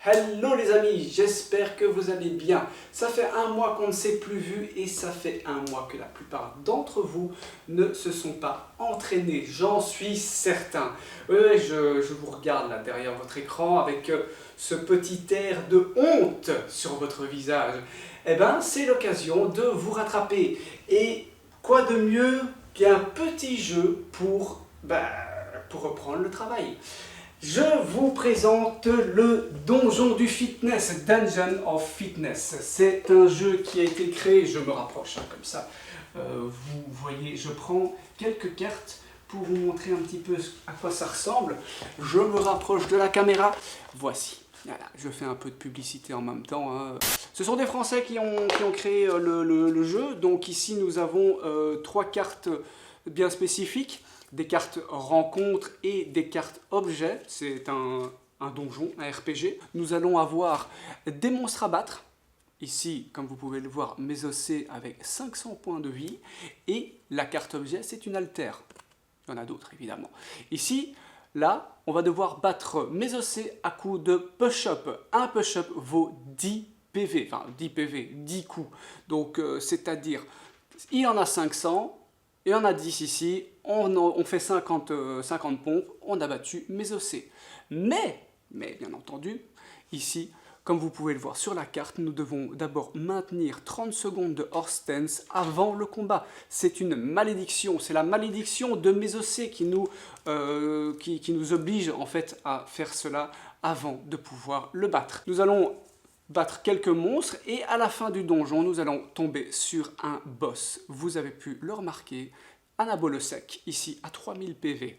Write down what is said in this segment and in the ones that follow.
Hello les amis, j'espère que vous allez bien. Ça fait un mois qu'on ne s'est plus vu et ça fait un mois que la plupart d'entre vous ne se sont pas entraînés, j'en suis certain. Oui, je vous regarde là derrière votre écran avec ce petit air de honte sur votre visage. Eh bien, c'est l'occasion de vous rattraper. Et quoi de mieux qu'un petit jeu pour reprendre le travail. Je vous présente le Donjon du Fitness, Dungeon of Fitness. C'est un jeu qui a été créé, je me rapproche comme ça, vous voyez, je prends quelques cartes pour vous montrer un petit peu à quoi ça ressemble. Je me rapproche de la caméra, voici. Voilà, je fais un peu de publicité en même temps. Hein. Ce sont des Français qui ont créé le jeu. Donc ici nous avons 3 cartes bien spécifiques. Des cartes rencontres et des cartes objets. C'est un donjon, un RPG. Nous allons avoir des monstres à battre. Ici, comme vous pouvez le voir, Mésocée avec 500 points de vie. Et la carte objet, c'est une altère. Il y en a d'autres, évidemment. Ici, là, on va devoir battre Mésocée à coup de push-up. Un push-up vaut 10 PV. Enfin, 10 PV, 10 coups. Donc, c'est-à-dire, il en a 500. Et on a 10 ici, on fait 50 pompes, on a battu Mésocée. Mais, bien entendu, ici, comme vous pouvez le voir sur la carte, nous devons d'abord maintenir 30 secondes de horse stance avant le combat. C'est une malédiction, c'est la malédiction de Mésocée qui nous oblige en fait à faire cela avant de pouvoir le battre. Nous allons battre quelques monstres et à la fin du donjon, nous allons tomber sur un boss. Vous avez pu le remarquer, Anabolosec, ici à 3000 PV.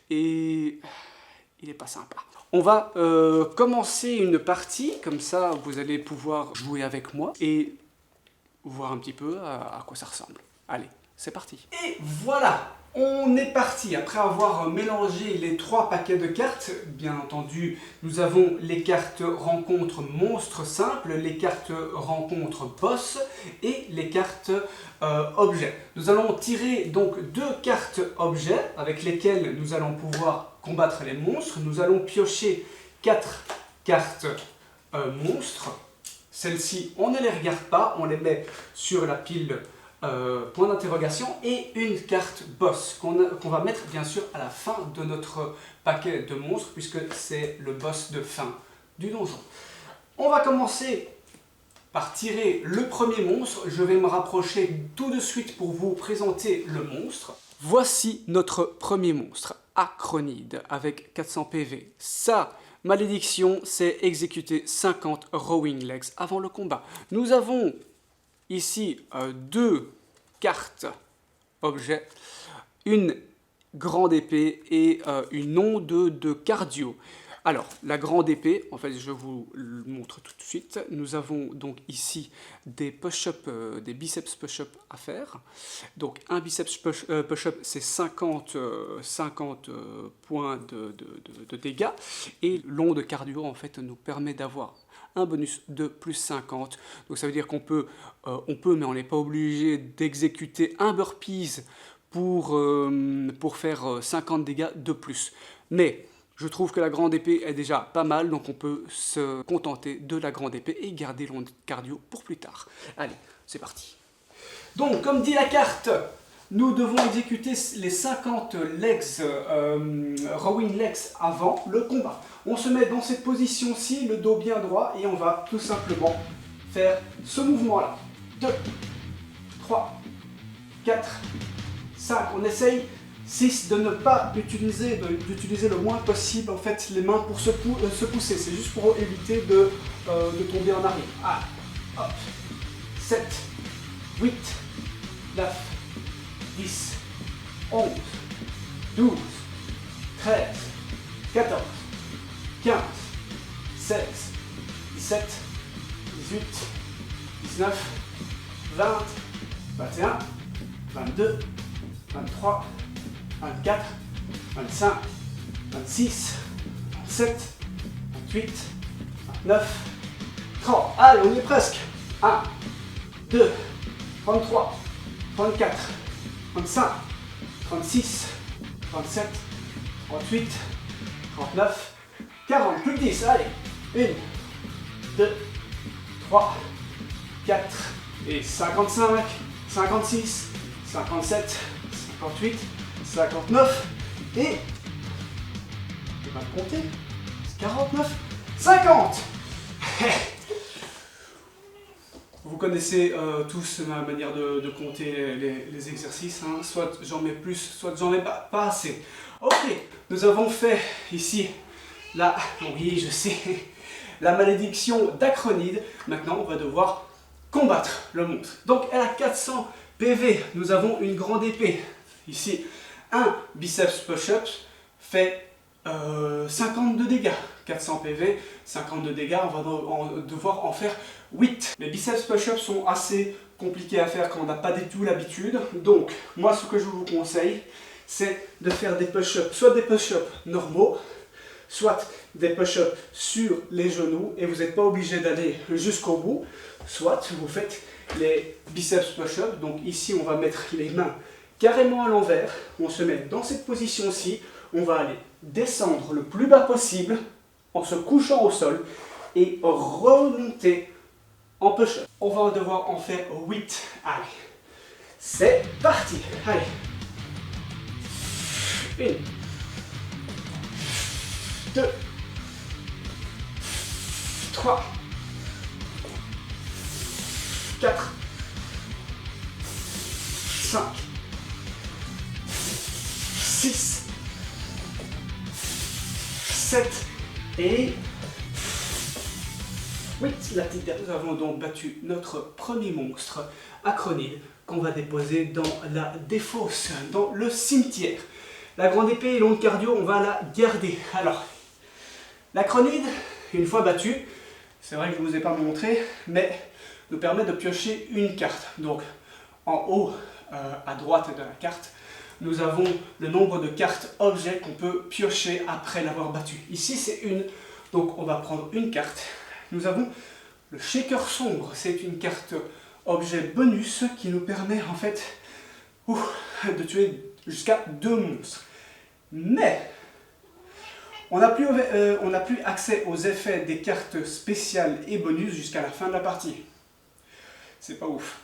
Et il n'est pas sympa. On va commencer une partie, comme ça vous allez pouvoir jouer avec moi et voir un petit peu à quoi ça ressemble. Allez, c'est parti. Et voilà! On est parti, après avoir mélangé les 3 paquets de cartes, bien entendu, nous avons les cartes rencontres monstres simples, les cartes rencontres boss et les cartes objets. Nous allons tirer donc 2 cartes objets avec lesquelles nous allons pouvoir combattre les monstres. Nous allons piocher 4 cartes monstres. Celles-ci, on ne les regarde pas, on les met sur la pile point d'interrogation et une carte boss qu'on va mettre bien sûr à la fin de notre paquet de monstres puisque c'est le boss de fin du donjon. On va commencer par tirer le premier monstre. Je vais me rapprocher tout de suite pour vous présenter le monstre. Voici notre premier monstre, Acronide avec 400 PV. Sa malédiction, c'est exécuter 50 rowing legs avant le combat. Nous avons ici 2 cartes objets, une grande épée et une onde de cardio. Alors, la grande épée, en fait, je vous le montre tout de suite. Nous avons donc ici des push-up, des biceps push-up à faire. Donc, un biceps push-up, c'est 50 points de dégâts. Et l'onde de cardio, en fait, nous permet d'avoir un bonus de plus 50. Donc, ça veut dire qu'on peut, mais on n'est pas obligé d'exécuter un burpees pour faire 50 dégâts de plus. Mais je trouve que la grande épée est déjà pas mal, donc on peut se contenter de la grande épée et garder l'onde cardio pour plus tard. Allez, c'est parti. Donc, comme dit la carte, nous devons exécuter les 50 legs, rowing legs avant le combat. On se met dans cette position-ci, le dos bien droit, et on va tout simplement faire ce mouvement-là. 2, 3, 4, 5, on essaye 6 de ne pas d'utiliser le moins possible en fait les mains pour se pousser, c'est juste pour éviter de tomber en arrière. Ah, hop, 7, 8, 9, 10, 11, 12, 13, 14, 15, 16, 17, 18, 19, 20, 21, 22, 23, 24, 25, 26, 27, 28, 29, 30. Allez, on y est presque. 1, 2, 33, 34, 35, 36, 37, 38, 39, 40. Plus de 10. Allez. 1, 2, 3, 4 et 55, 56, 57, 58, 59 et... je vais pas le compter. 49, 50. Vous connaissez tous ma manière de compter les exercices, hein. Soit j'en mets plus, soit j'en mets pas assez. Ok, nous avons fait ici oui je sais, la malédiction d'Acronide. Maintenant on va devoir combattre le monstre. Donc elle a 400 PV, nous avons une grande épée. Ici, un biceps push-ups fait 52 dégâts. 400 PV, 52 dégâts, on va devoir en faire 8. Les biceps push-ups sont assez compliqués à faire quand on n'a pas du tout l'habitude. Donc, moi ce que je vous conseille, c'est de faire des push-ups, soit des push-ups normaux, soit des push-ups sur les genoux, et vous n'êtes pas obligé d'aller jusqu'au bout, soit vous faites les biceps push-ups. Donc ici, on va mettre les mains carrément à l'envers, on se met dans cette position-ci, on va aller descendre le plus bas possible en se couchant au sol et remonter en push-up. On va devoir en faire 8. Allez, c'est parti. Allez. 1, 2, 3, 4, 5, 6, 7 et 8. La petite dernière. Nous avons donc battu notre premier monstre, Acronide, qu'on va déposer dans la défausse, dans le cimetière. La grande épée et longue cardio, on va la garder. Alors, l'Acronide, une fois battu, c'est vrai que je ne vous ai pas montré, mais nous permet de piocher une carte. Donc, en haut, à droite de la carte, nous avons le nombre de cartes objets qu'on peut piocher après l'avoir battu. Ici, c'est une. Donc, on va prendre une carte. Nous avons le shaker sombre. C'est une carte objet bonus qui nous permet en fait de tuer jusqu'à 2 monstres. Mais on n'a plus accès aux effets des cartes spéciales et bonus jusqu'à la fin de la partie. C'est pas ouf.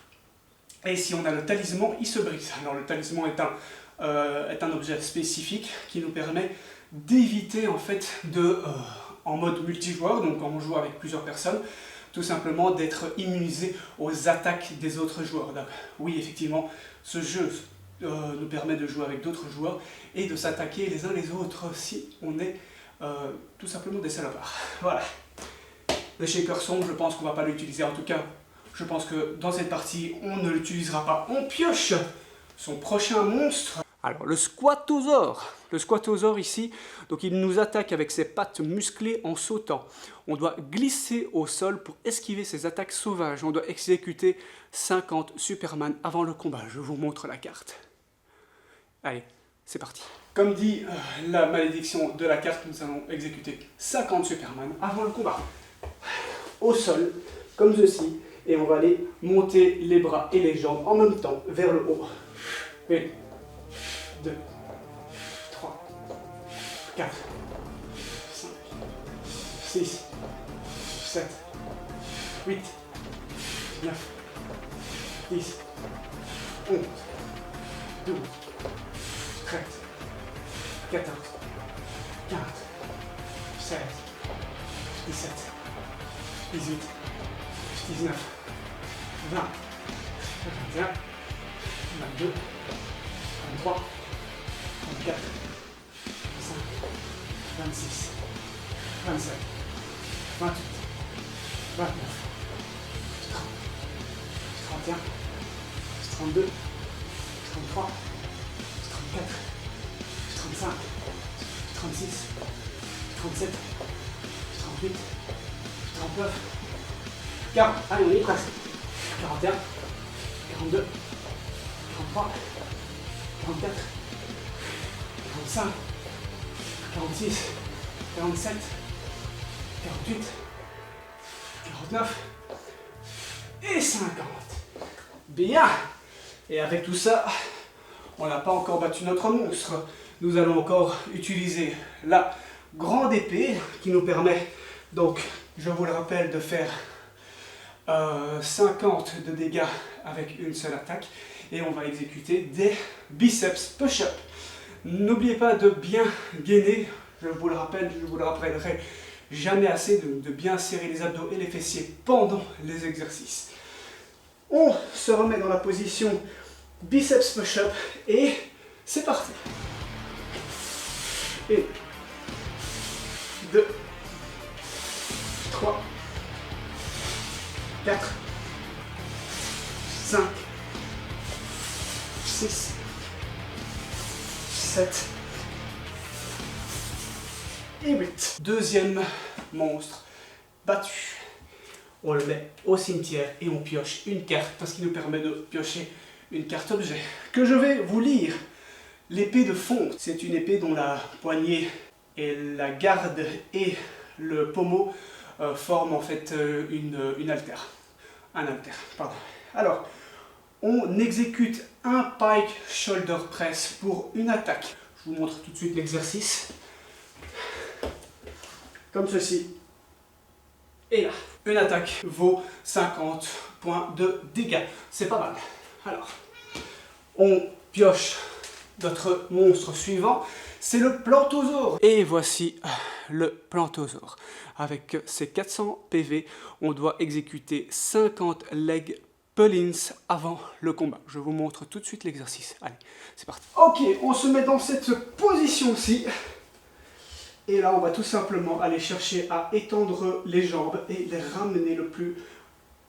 Et si on a le talisman, il se brise. Alors le talisman est un objet spécifique qui nous permet d'éviter en fait en mode multijoueur, donc quand on joue avec plusieurs personnes, tout simplement d'être immunisé aux attaques des autres joueurs. Donc, oui, effectivement, ce jeu nous permet de jouer avec d'autres joueurs et de s'attaquer les uns les autres si on est tout simplement des salopards. Voilà. Le shaker sombre, je pense qu'on ne va pas l'utiliser. En tout cas, je pense que dans cette partie, on ne l'utilisera pas. On pioche son prochain monstre. Alors, le squatosaure. Le squatosaure ici, donc il nous attaque avec ses pattes musclées en sautant. On doit glisser au sol pour esquiver ses attaques sauvages. On doit exécuter 50 Superman avant le combat. Je vous montre la carte. Allez, c'est parti. Comme dit la malédiction de la carte, nous allons exécuter 50 Superman avant le combat. Au sol, comme ceci, et on va aller monter les bras et les jambes en même temps vers le haut. 1, 2, 3, 4, 5, 6, 7, 8, 9, 10, 11, 12, 13, 14, 15, 16, 17, 18, 19, 20, 21, 22, 23, 24, 25, 26, 27, 28, 29, 30, 31, 32, 33, 34, 35, 36, 37, 38, 39, 40. Allez, on y est presque. 41, 42, 43, 44, 45, 46, 47, 48, 49 et 50. Bien. Et avec tout ça, on n'a pas encore battu notre monstre. Nous allons encore utiliser la grande épée qui nous permet donc je vous le rappelle, de faire 50 de dégâts avec une seule attaque. Et on va exécuter des biceps push-up. N'oubliez pas de bien gainer, je vous le rappelle, je vous le rappellerai jamais assez, de bien serrer les abdos et les fessiers pendant les exercices. On se remet dans la position biceps push-up et c'est parti. 1, 2, 3, 4, 5, 6, 7 et 8. Deuxième monstre battu. On le met au cimetière et on pioche une carte parce qu'il nous permet de piocher une carte objet que je vais vous lire. L'épée de fonte, c'est une épée dont la poignée et la garde et le pommeau forment en fait une haltère. Un haltère, pardon. Alors, on exécute un pike shoulder press pour une attaque. Je vous montre tout de suite l'exercice. Comme ceci. Et là, une attaque vaut 50 points de dégâts. C'est pas mal. Alors, on pioche notre monstre suivant. C'est le Plantosaure. Et voici le Plantosaure. Avec ses 400 PV, on doit exécuter 50 leg pull-ins avant le combat. Je vous montre tout de suite l'exercice. Allez, c'est parti. Ok, on se met dans cette position-ci. Et là, on va tout simplement aller chercher à étendre les jambes et les ramener le plus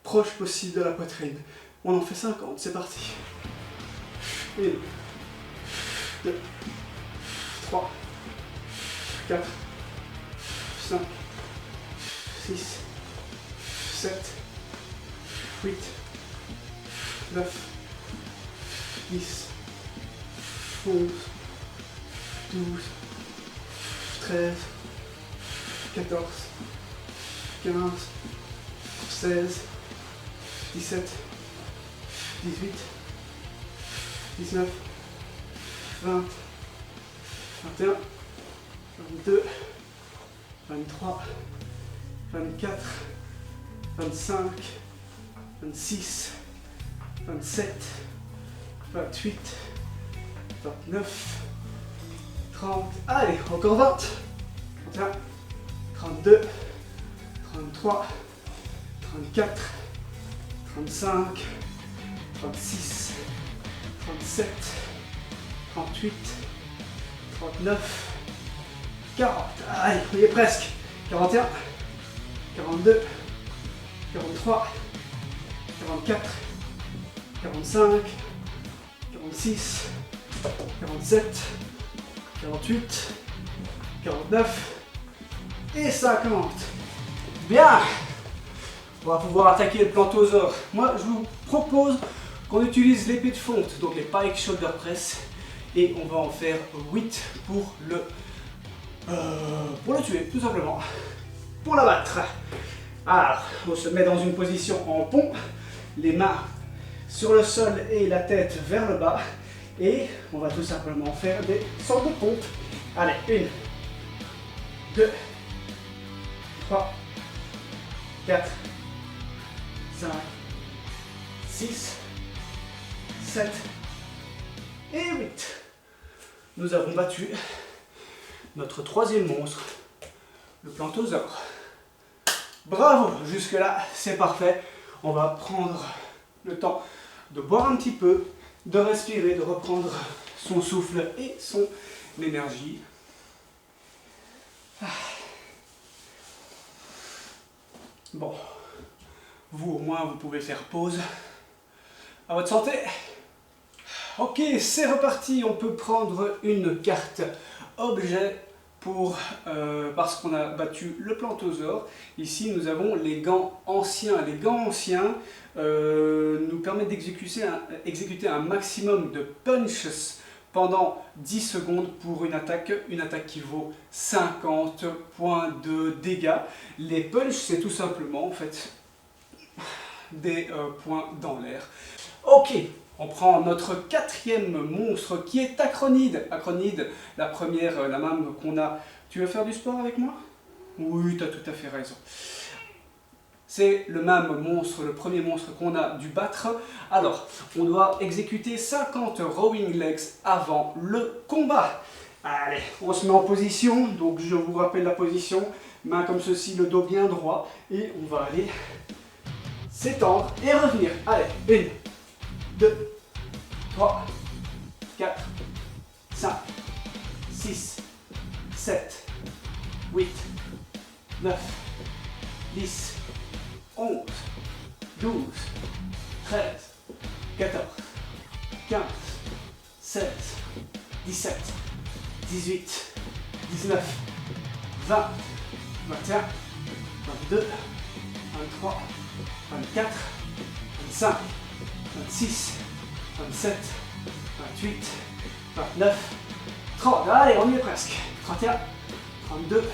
proche possible de la poitrine. On en fait 50, c'est parti. 1, 2, 3, 4, 5, 6, 7, 8, 9, 10, 11, 12, 13, 14, 15, 16, 17, 18, 19, 20, 21, 22, 23, 24, 25, 26, 27, 28, 29, 30, allez, encore 20, 31, 32, 33, 34, 35, 36, 37, 38, 39, 40, allez, on y est presque, 41, 42, 43, 44, 45, 46, 47, 48, 49 et 50. Bien, on va pouvoir attaquer le Plantosaure. Moi, je vous propose qu'on utilise l'épée de fonte, donc les pike shoulder press, et on va en faire 8 pour le tuer, tout simplement, pour l'abattre. Alors, on se met dans une position en pont, les mains sur le sol et la tête vers le bas, et on va tout simplement faire des sortes de pompes. Allez, 1, 2, 3, 4, 5, 6, 7 et 8. Nous avons battu notre troisième monstre, le Plantosaure. Bravo, jusque-là, c'est parfait. On va prendre le temps de boire un petit peu, de respirer, de reprendre son souffle et son énergie. Bon, vous au moins, vous pouvez faire pause. À votre santé. Ok, c'est reparti. On peut prendre une carte objet parce qu'on a battu le Plantosaure. Ici, nous avons les gants anciens. Les gants anciens nous permettent d'exécuter un maximum de punches pendant 10 secondes pour une attaque qui vaut 50 points de dégâts. Les punches, c'est tout simplement en fait des points dans l'air. Ok, on prend notre quatrième monstre qui est Acronide. Acronide, la première, la même qu'on a. Tu veux faire du sport avec moi? Oui, tu as tout à fait raison. c'est le même monstre, le premier monstre qu'on a dû battre. Alors, on doit exécuter 50 rowing legs avant le combat. Allez, on se met en position, donc je vous rappelle la position, main comme ceci, le dos bien droit, et on va aller s'étendre et revenir. Allez, 1, 2, 3, 4, 5, 6, 7, 8, 9, 10, 11, 12, 13, 14, 15, 16, 17, 18, 19, 20, 21, 22, 23, 24, 25, 26, 27, 28, 29, 30. Allez, on y est presque. 31, 32,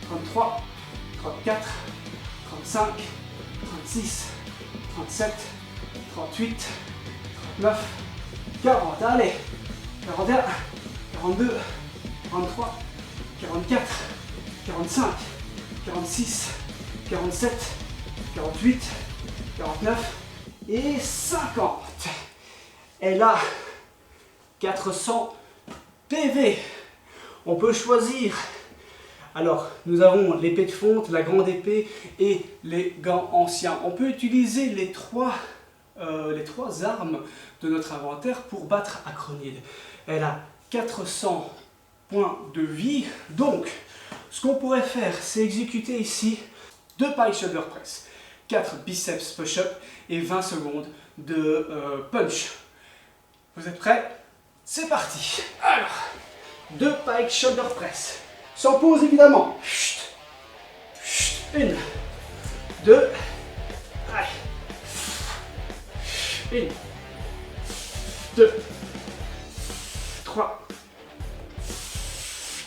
33, 34, 35, 36, 37, 38, 39, 40. Allez, 41, 42, 43, 44, 45, 46, 47, 48, 49 et 50. Elle a 400 PV. On peut choisir. Alors, nous avons l'épée de fonte, la grande épée et les gants anciens. On peut utiliser les trois armes de notre inventaire pour battre Acronide. Elle a 400 points de vie. Donc, ce qu'on pourrait faire, c'est exécuter ici 2 pike shoulder press, 4 biceps push-up et 20 secondes de punch. Vous êtes prêts? C'est parti. Alors, 2 pike shoulder press. Sans pause évidemment. 1, 2, allez. 1, 2, 3,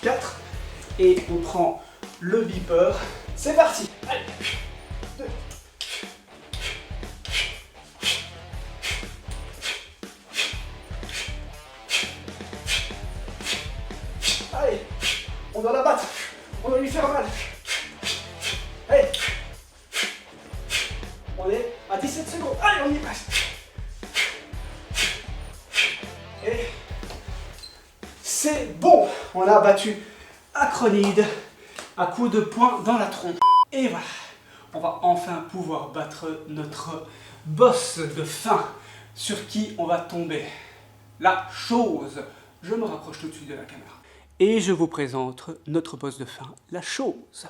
4. Et on prend le beeper. C'est parti. Allez. 2. Allez, on doit la battre, on doit lui faire mal. Allez, on est à 17 secondes. Allez, on y passe. Et c'est bon, on a battu Acronide à coups de poing dans la trompe. Et voilà, on va enfin pouvoir battre notre boss de fin sur qui on va tomber. La chose. Je me rapproche tout de suite de la caméra. Et je vous présente notre boss de fin, la chose.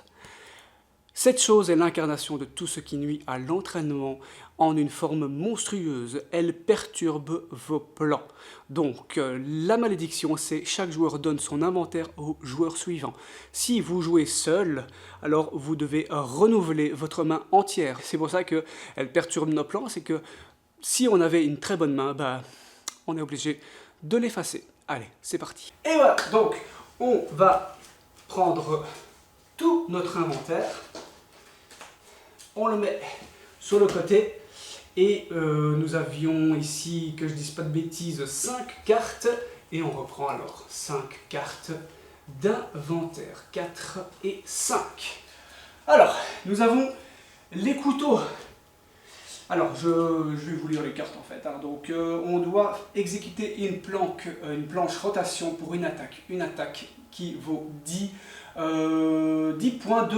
Cette chose est l'incarnation de tout ce qui nuit à l'entraînement en une forme monstrueuse. Elle perturbe vos plans. Donc, la malédiction, c'est chaque joueur donne son inventaire au joueur suivant. Si vous jouez seul, alors vous devez renouveler votre main entière. C'est pour ça qu'elle perturbe nos plans, c'est que si on avait une très bonne main, on est obligé de l'effacer. Allez, c'est parti. Et voilà, donc on va prendre tout notre inventaire, on le met sur le côté et nous avions ici, que je dise pas de bêtises, 5 cartes et on reprend alors 5 cartes d'inventaire, 4 et 5. Alors, nous avons les couteaux. Alors, je vais vous lire les cartes en fait. Donc, on doit exécuter une planche rotation pour une attaque. Une attaque qui vaut 10 points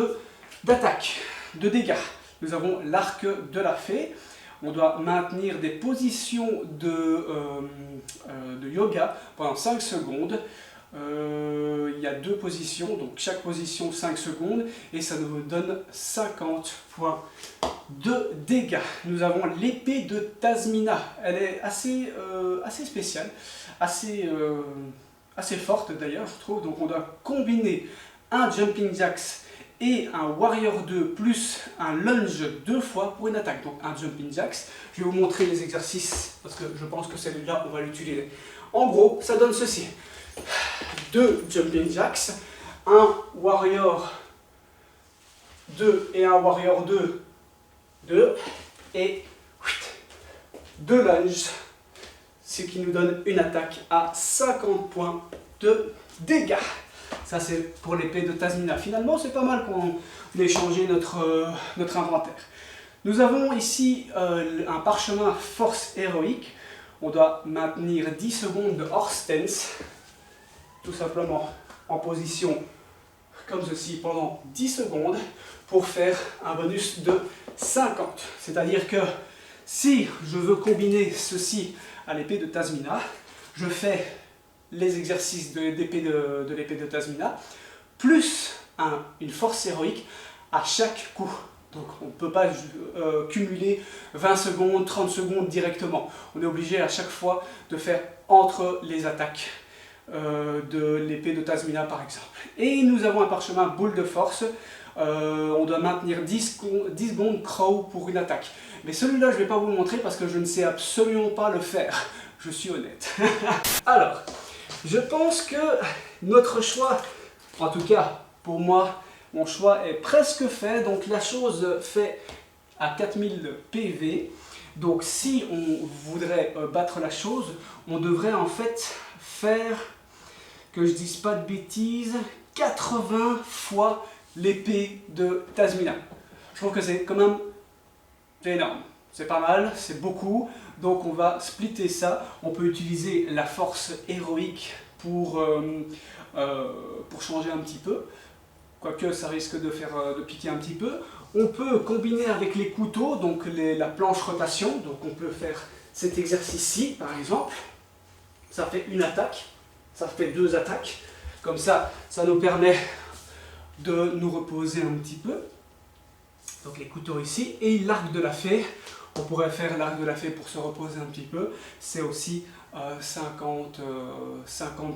d'attaque, de dégâts. Nous avons l'arc de la fée. On doit maintenir des positions de yoga pendant 5 secondes. Il y a 2 positions, donc chaque position 5 secondes, et ça nous donne 50 points de dégâts. Nous avons l'épée de Tazmina. Elle est assez spéciale, assez forte d'ailleurs, je trouve. Donc on doit combiner un jumping jacks et un warrior 2 plus un lunge 2 fois pour une attaque. Donc un jumping jacks. Je vais vous montrer les exercices parce que je pense que celui-là on va l'utiliser. En gros, ça donne ceci. 2 jumping jacks, un warrior 2 et un warrior 2, 2 et 2 lunges, ce qui nous donne une attaque à 50 points de dégâts. Ça c'est pour l'épée de Tazmina. Finalement c'est pas mal qu'on ait changé notre inventaire. Nous avons ici un parchemin force héroïque. On doit maintenir 10 secondes de horse stance, tout simplement en position comme ceci pendant 10 secondes pour faire un bonus de 50. C'est-à-dire que si je veux combiner ceci à l'épée de Tazmina, je fais les exercices de l'épée de Tazmina, plus une force héroïque à chaque coup. Donc on ne peut pas cumuler 20 secondes, 30 secondes directement. On est obligé à chaque fois de faire entre les attaques de l'épée de Tazmina par exemple. Et nous avons un parchemin boule de force. On doit maintenir 10 secondes crow pour une attaque. Mais celui-là je ne vais pas vous le montrer parce que je ne sais absolument pas le faire. Je suis honnête. Alors, je pense que notre choix, en tout cas pour moi, mon choix est presque fait. Donc la chose fait à 4000 PV. Donc si on voudrait battre la chose, on devrait en fait faire, que je dise pas de bêtises, 80 fois l'épée de Tazmina. Je trouve que c'est quand même énorme. C'est pas mal, c'est beaucoup. Donc on va splitter ça. On peut utiliser la force héroïque pour changer un petit peu. Quoique ça risque de piquer un petit peu. On peut combiner avec les couteaux, donc la planche rotation. Donc on peut faire cet exercice-ci par exemple. Ça fait une attaque, ça fait 2 attaques. Comme ça, ça nous permet de nous reposer un petit peu. Donc les couteaux ici. Et l'arc de la fée. On pourrait faire l'arc de la fée pour se reposer un petit peu. C'est aussi 50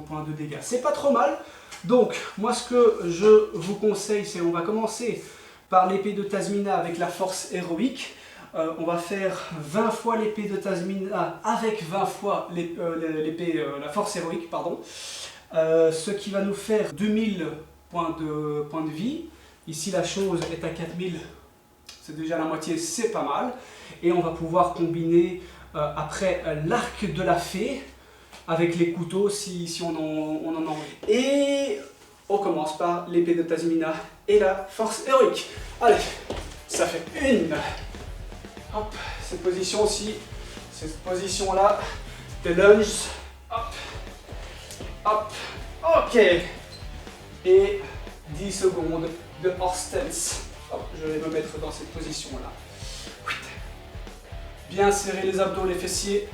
points de dégâts. C'est pas trop mal. Donc, moi ce que je vous conseille, c'est on va commencer par l'épée de Tazmina avec la force héroïque. On va faire 20 fois l'épée de Tazmina avec 20 fois la force héroïque, pardon. Ce qui va nous faire 2000 points de vie. Ici la chose est à 4000. C'est déjà la moitié, c'est pas mal. Et on va pouvoir combiner après l'arc de la fée avec les couteaux si on en a envie. Et on commence par l'épée de Tazmina et la force héroïque. Allez, ça fait une. Hop, cette position-ci, cette position-là, des lunges. Hop, hop, ok. Et 10 secondes de horse stance. Hop, je vais me mettre dans cette position-là. Bien serrer les abdos, les fessiers.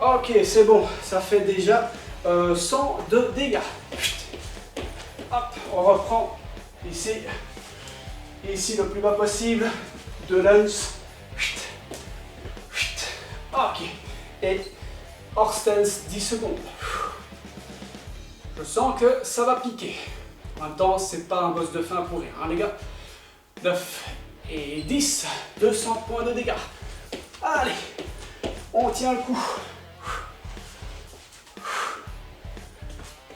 Ok, c'est bon, ça fait déjà 100 de dégâts. Hop, on reprend ici. Ici le plus bas possible. 2 lunges. Ok. Et horse stance 10 secondes. Je sens que ça va piquer. En même temps, c'est pas un boss de fin pour rien, hein, les gars. 9 et 10, 200 points de dégâts. Allez, on tient le coup.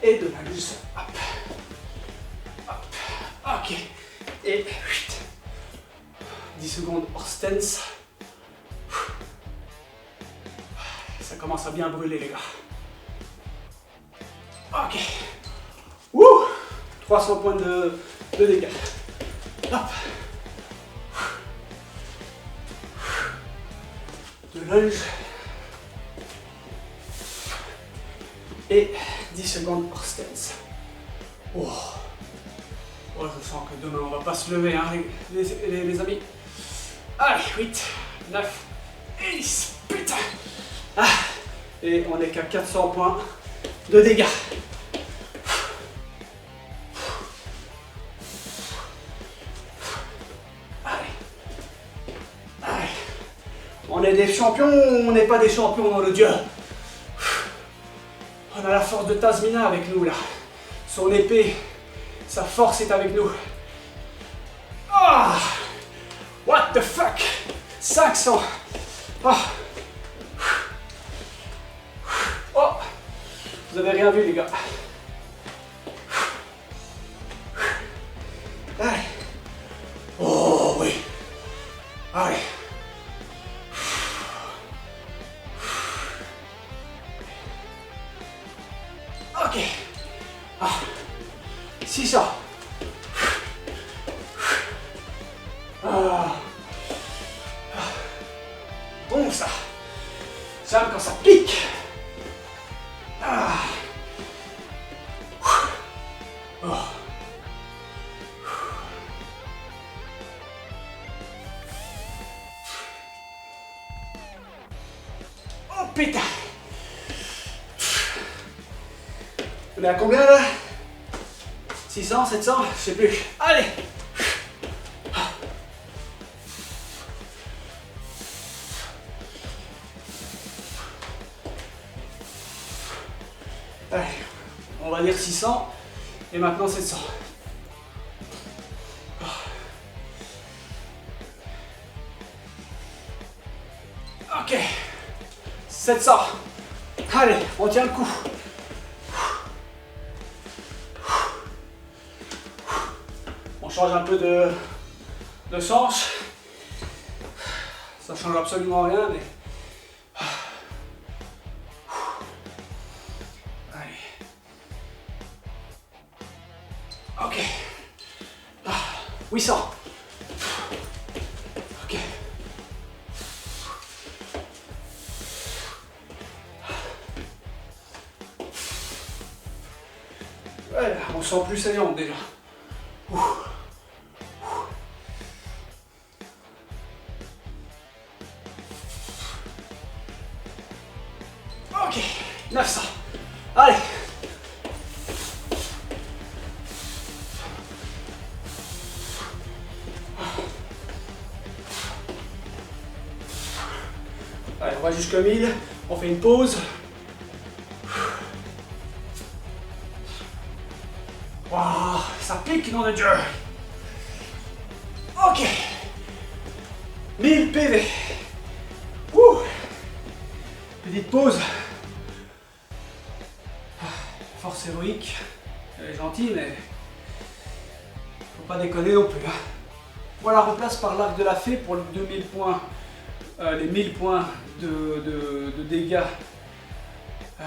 Et de la luce. Hop. Hop. Ok. Et 10 secondes hors stance. Ça commence à bien brûler, les gars. Ok. Wouh, 300 points de dégâts. Hop. De lunge. Et 10 secondes hors stance. Oh. Oh, je sens que demain on va pas se lever, hein, les amis. Allez, 8, 9 et 10. Putain. Ah. Et on est qu'à 400 points de dégâts. On est des champions, on n'est pas des champions dans le dieu. On a la force de Tazmina avec nous là. Son épée, sa force est avec nous. Ah, what the fuck, 500. Ah. Oh, vous avez rien vu les gars. Allez. Oh oui. Allez. Ok. Ah. 600. Ah. J'aime quand ça pique. Ah. Oh. Oh putain. On est à combien là? 600, 700, je sais plus. Allez. Allez, on va dire 600 et maintenant 700. Ok, 700. Allez, on tient le coup. On change un peu de sens. Ça change absolument rien, mais... Ok. 800. Ok. Ouais, on sent plus saillant déjà. Ok. 900. Allez. Allez, on va jusqu'à 1000, on fait une pause. Waouh, ça pique, nom de Dieu. Ok. 1000 PV. Ouh. Petite pause. Force héroïque. Elle est gentille, mais faut pas déconner non plus. Hein. Voilà, remplace par l'arc de la fée pour les 2000 points. Les 1000 points de dégâts en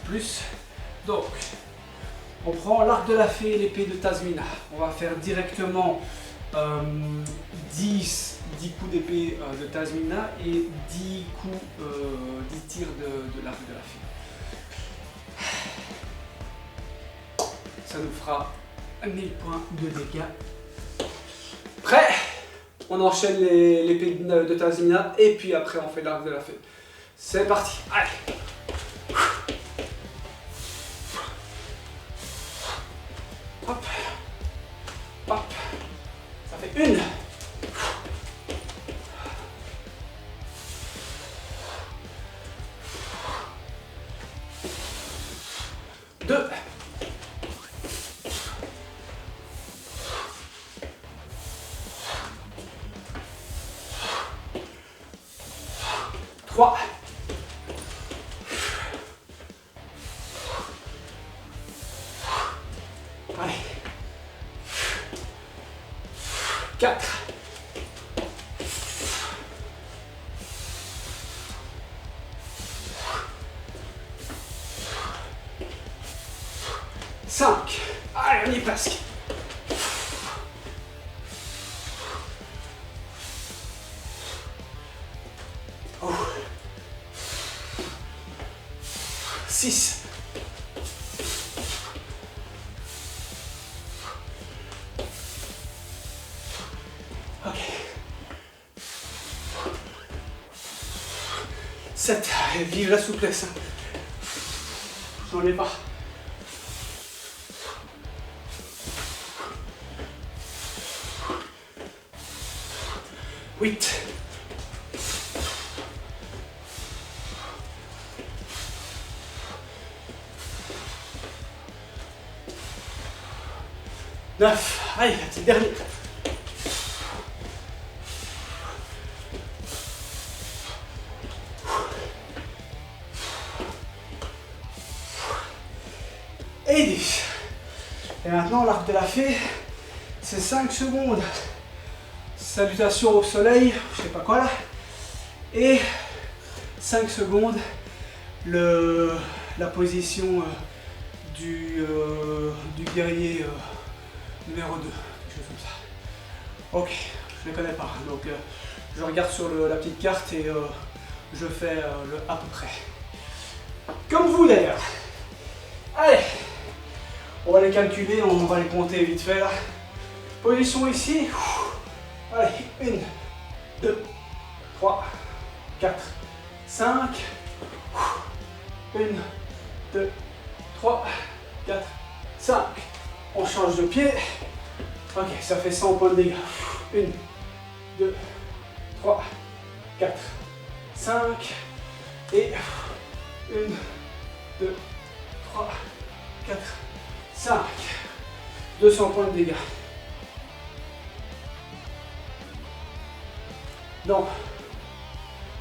plus. Donc, on prend l'arc de la fée et l'épée de Tazmina. On va faire directement 10 coups d'épée de Tazmina et 10 coups, 10 tirs de l'arc de la fée. Ça nous fera 1000 points de dégâts. Prêt? On enchaîne l'épée de Tazmina et puis après on fait l'arc de la fée. C'est parti, allez. Hop, hop. Ça fait 1. 2. 3. 4. 5. Allez, on y est presque. 6. 7. Vive la souplesse. J'en ai pas. 8. 9. Allez, c'est le dernier. Et 10. Et maintenant, l'arc de la fée, c'est 5 secondes. Salutations au soleil, je sais pas quoi là. Et 5 secondes, la position du guerrier numéro 2. Quelque chose comme ça. Ok, je ne les connais pas. Donc je regarde sur la petite carte et je fais le à peu près. Comme vous d'ailleurs. Allez, on va les calculer, on va les compter vite fait là. Position ici. Allez, 1, 2, 3, 4, 5. 1, 2, 3, 4, 5. On change de pied. Ok, ça fait 100 points de dégâts. 1, 2, 3, 4, 5. Et 1, 2, 3, 4, 5. 200 points de dégâts. Non.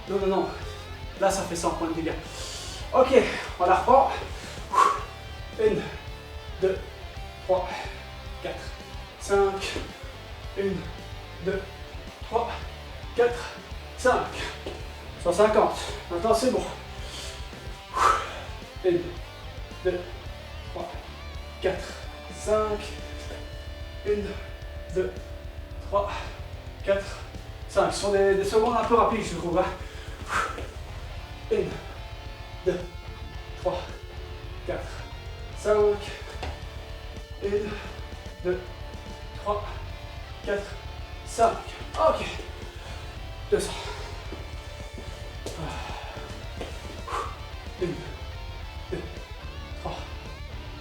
Non, non, non. Là, ça fait 100 points de dégâts. Ok, on la reprend. 1, 2, 3, 4, 5. 1, 2, 3, 4, 5. 150. Maintenant, c'est bon. 1, 2, 3, 4, 5. 1, 2, 3, 4, 5. Ce sont des secondes un peu rapides, je trouve. 1, 2, 3, 4, 5. 1, 2, 3, 4, 5. Ok. 200. 1, 2, 3,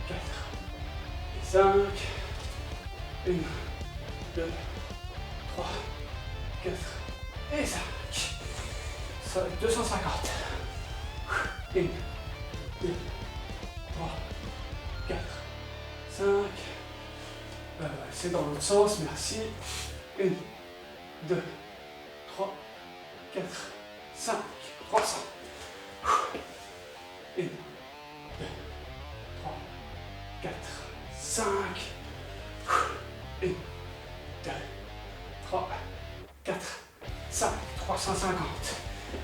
4, 5. 1, 2, 3, 4 et 5. Ça va être 250. 1, 2, 3, 4, 5. C'est dans l'autre sens, merci. 1, 2, 3, 4, 5. 300. 1, 2, 3, 4, 5. 1, 2, 3, 4, 5. 350.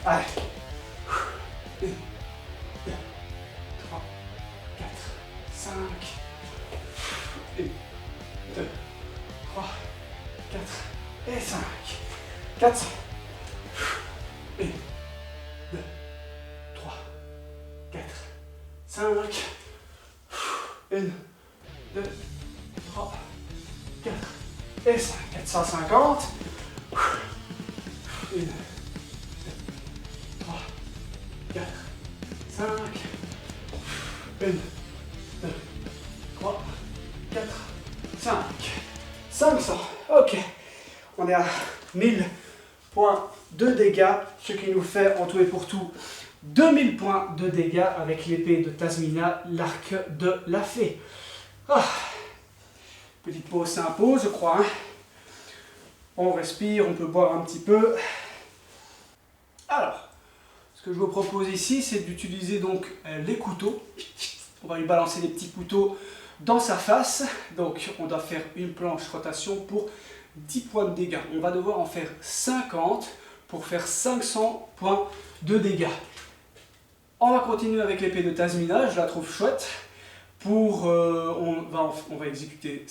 Allez. 1, 2, 3, 4, 5. 1, 2, 3, 4 et 5. 400. 1, 2, 3, 4, 5. 1, 2, 3, 4 et 5. 450. 1, 2, 3, 4, 5. 1, 2, 3, 4, 5. 500. Ok. On est à 1000 points de dégâts, ce qui nous fait en tout et pour tout 2000 points de dégâts avec l'épée de Tazmina, l'arc de la fée. Ah. Petite pause s'impose, je crois. Hein. On respire, on peut boire un petit peu. Alors, ce que je vous propose ici, c'est d'utiliser donc les couteaux. On va lui balancer des petits couteaux dans sa face. Donc, on doit faire une planche rotation pour 10 points de dégâts. On va devoir en faire 50 pour faire 500 points de dégâts. On va continuer avec l'épée de Tazmina, je la trouve chouette. On va exécuter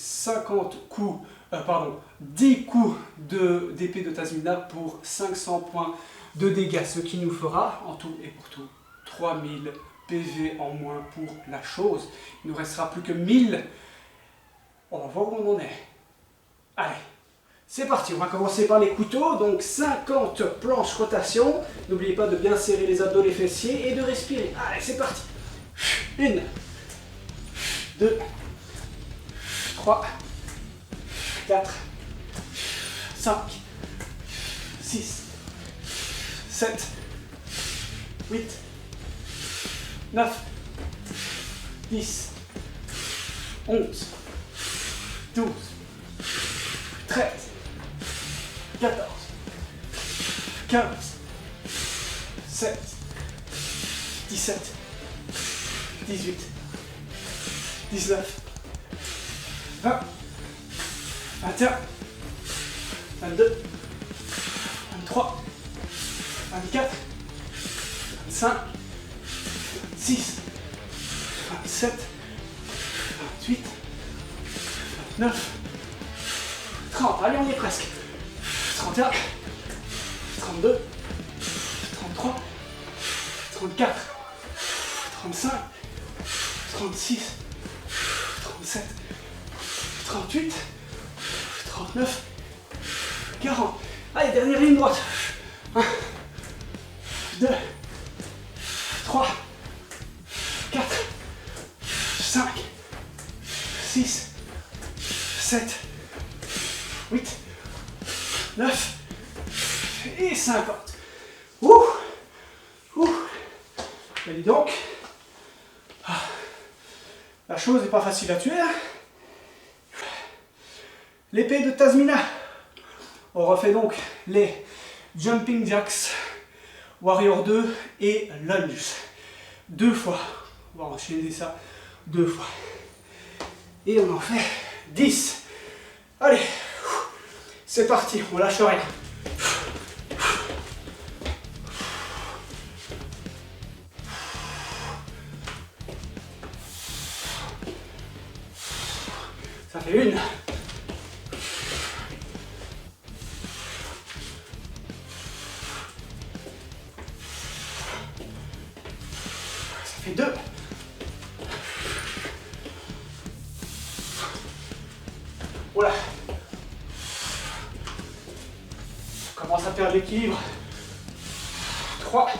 10 coups d'épée de Tazmina pour 500 points de dégâts, ce qui nous fera en tout et pour tout 3000 PV en moins pour la chose. Il ne nous restera plus que 1000. On va voir où on en est. Allez, c'est parti, on va commencer par les couteaux. Donc 50 planches rotation. N'oubliez pas de bien serrer les abdos, les fessiers et de respirer. Allez, c'est parti. 1, 2, 3, 4, 5, 6, 7, 8, 9, 10, 11, 12, 13, 14, 15, 16, 17, 18, 19, 20, 21, 22, 23, 24, 25, 26, 27, 28, 29, 30. Allez, on y est presque. 31, 32, 33, 34, 35, 36, 37, 38, 39, 40. Allez, dernière ligne droite. 1, 2, 3, 4, 5, 6, 7, 8, 9 et 50. Ouh, ouh. Et dis donc, la chose n'est pas facile à tuer. Hein. L'épée de Tazmina. On refait donc les Jumping Jacks, Warrior 2 et Lunge. 2 fois. On va enchaîner ça 2 fois. Et on en fait 10. Allez, c'est parti, on lâche rien. Ça fait 1. Ça fait 2. Voilà. On commence à perdre l'équilibre. 3.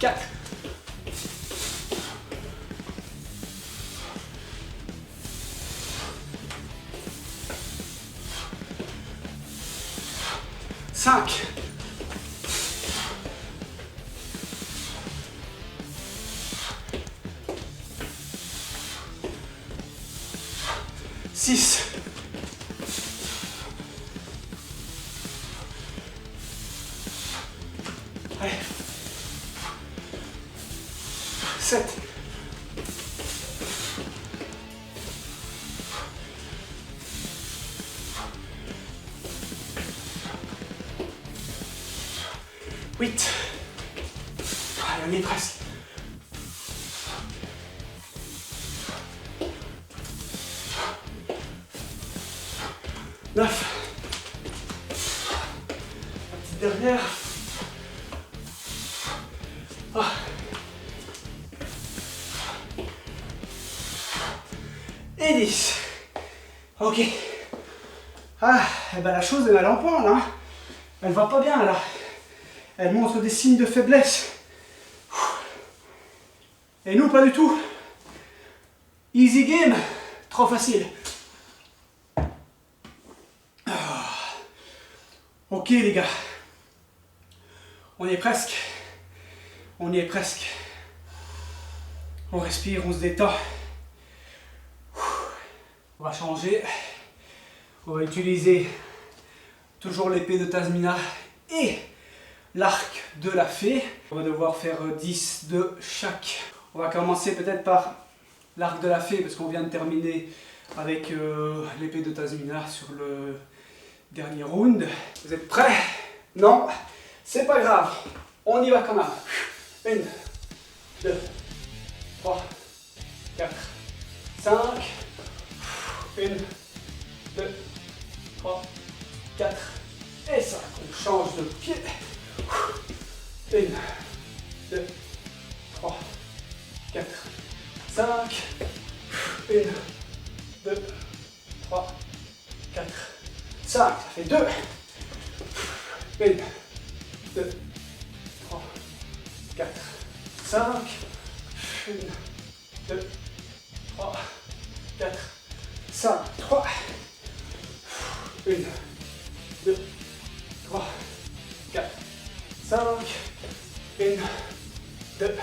4. 5. 6. 7. 8. Allez, on y est presque. 9. La petite dernière. Ah. Et 10. Ok. Ah, et ben la chose est mal en point là. Elle va pas bien là. Elle montre des signes de faiblesse. Et nous, pas du tout. Easy game. Trop facile. Ok les gars. On y est presque. On y est presque. On respire, on se détend. On va changer. On va utiliser toujours l'épée de Tazmina et l'arc de la fée. On va devoir faire 10 de chaque. On va commencer peut-être par l'arc de la fée parce qu'on vient de terminer avec l'épée de Tazmina sur le dernier round. Vous êtes prêts? Non? C'est pas grave. On y va quand même. 1, 2, 3, 4, 5. 1, 2, 3, 4 et 5. On change de pied. 1, 2, 3, 4, 5. 1, 2, 3, 4, 5. Ça fait 2. 1, 2, 3, 4, 5. 1, 2, 3, 4, 5. 3. 1, 2, 3, 4, 5. 1, 2,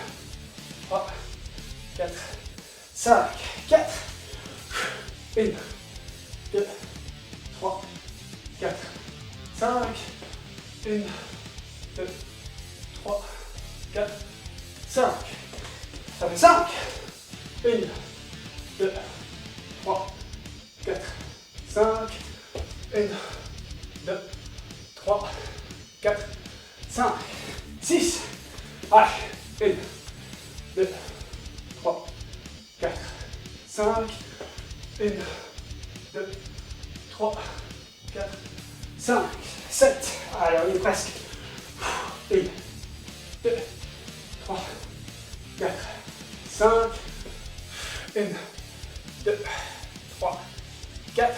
3, 4, 5. 4. 1, 2, 3, 4, 5. 1, 2, 3, 4, 5. Ça fait 5. 1, 2, 3, 4, 5. 1, 2, 3, 4, 5. 6. Allez. 1, 2, 3, 4, 5. 1, 1, 2, 3, 4, 5, 7. Allez, on y est presque. 1, 2, 3, 4, 5. 1, 2, 3, 4,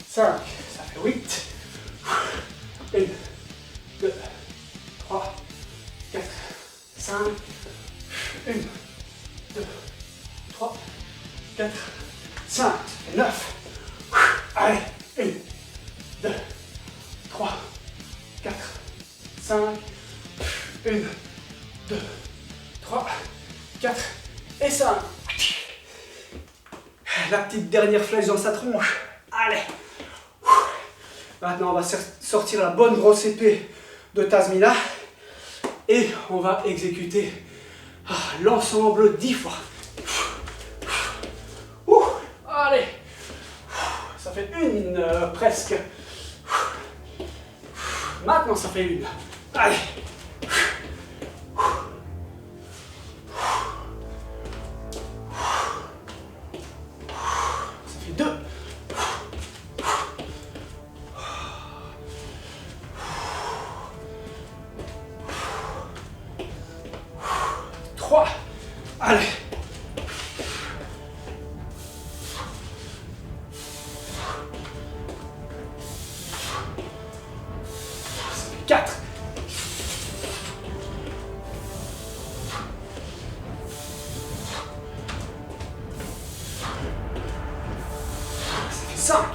5. Ça fait 8. 1, 2, 3, 4, 5. 1, 2, 3, 4, 5. Ça fait 9. Allez, 1, 2, 3, 4, 5. 1, 2, 3, 4 et 5. La petite dernière flèche dans sa tronche. Allez. Maintenant, on va sortir la bonne grosse épée de Tazmina et on va exécuter l'ensemble 10 fois. Allez. Ça fait une presque. Maintenant, ça fait une. Allez. Ça fait 2. 3. Allez. Ça fait 4. Ça fait 5.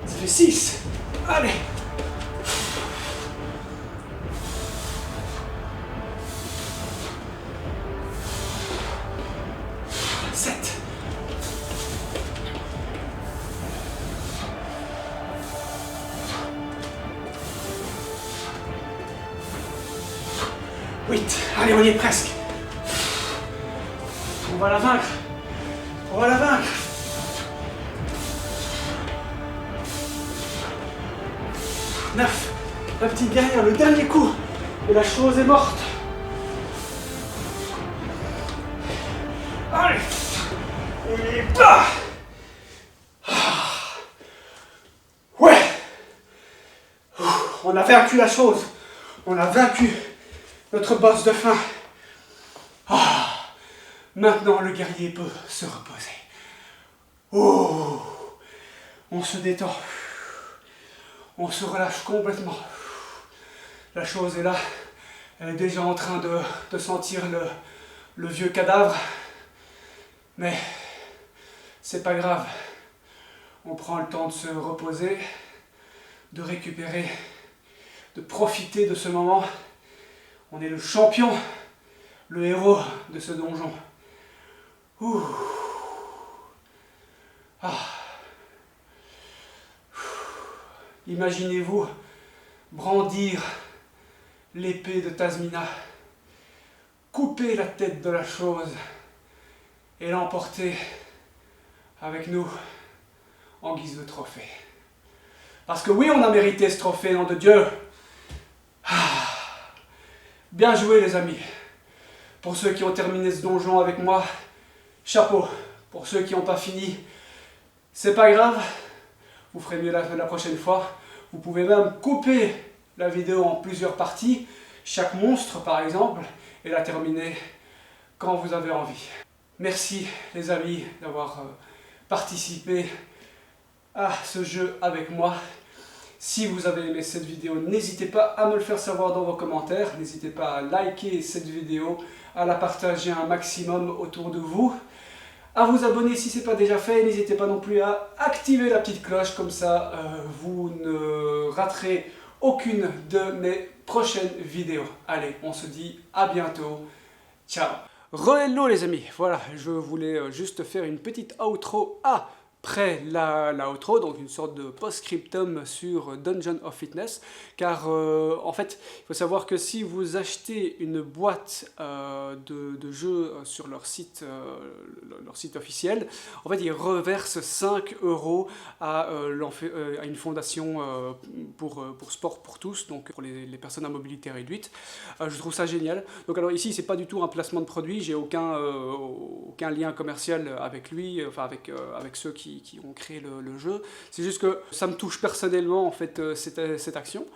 Ça fait 6. Allez. 7. Allez, on y est presque. On va la vaincre. On va la vaincre. 9. La petite guerrière, le dernier coup. Et la chose est morte. Allez. Et bah. Ouais. On a vaincu la chose. On a vaincu notre boss de fin. Maintenant, le guerrier peut se reposer. On se détend. On se relâche complètement. La chose est là. Elle est déjà en train de sentir le vieux cadavre. Mais c'est pas grave. On prend le temps de se reposer, de récupérer, de profiter de ce moment. On est le champion, le héros de ce donjon. Imaginez-vous brandir l'épée de Tazmina, couper la tête de la chose et l'emporter avec nous en guise de trophée. Parce que oui, on a mérité ce trophée, nom de Dieu. Bien joué les amis. Pour ceux qui ont terminé ce donjon avec moi, chapeau. Pour ceux qui n'ont pas fini, c'est pas grave. Vous ferez mieux la prochaine fois. Vous pouvez même couper la vidéo en plusieurs parties, chaque monstre par exemple, et la terminer quand vous avez envie. Merci les amis d'avoir participé à ce jeu avec moi. Si vous avez aimé cette vidéo, n'hésitez pas à me le faire savoir dans vos commentaires. N'hésitez pas à liker cette vidéo, à la partager un maximum autour de vous. À vous abonner si ce n'est pas déjà fait. N'hésitez pas non plus à activer la petite cloche, comme ça vous ne raterez aucune de mes prochaines vidéos. Allez, on se dit à bientôt. Ciao. Re-hello les amis. Voilà, je voulais juste faire une petite outro à après la outro, donc une sorte de post-scriptum sur Dungeon of Fitness, car en fait, il faut savoir que si vous achetez une boîte de jeux sur leur site officiel, en fait, ils reversent 5 euros à une fondation pour sport pour tous, donc pour les personnes à mobilité réduite. Je trouve ça génial. Donc alors ici, c'est pas du tout un placement de produit, j'ai aucun lien commercial avec lui, enfin avec ceux qui ont créé le jeu. C'est juste que ça me touche personnellement en fait cette action.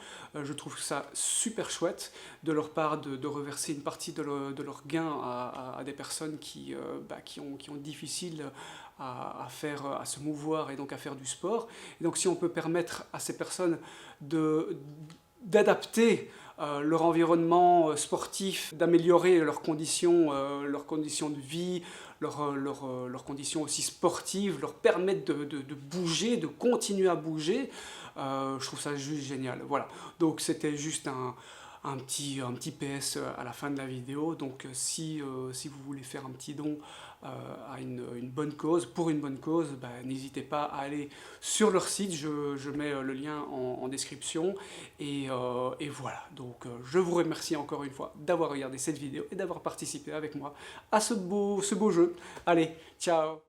Je trouve ça super chouette de leur part de reverser une partie de leur gain à des personnes qui ont difficile à se mouvoir et donc à faire du sport. Et donc si on peut permettre à ces personnes d'adapter leur environnement sportif, d'améliorer leurs conditions de vie, leurs conditions aussi sportives, leur permettre de bouger, de continuer à bouger, je trouve ça juste génial. Voilà, donc c'était juste un petit PS à la fin de la vidéo. Donc si vous voulez faire un petit don à une bonne cause, pour une bonne cause, n'hésitez pas à aller sur leur site, je mets le lien en description, et voilà. Donc je vous remercie encore une fois d'avoir regardé cette vidéo et d'avoir participé avec moi à ce beau jeu. Allez, ciao!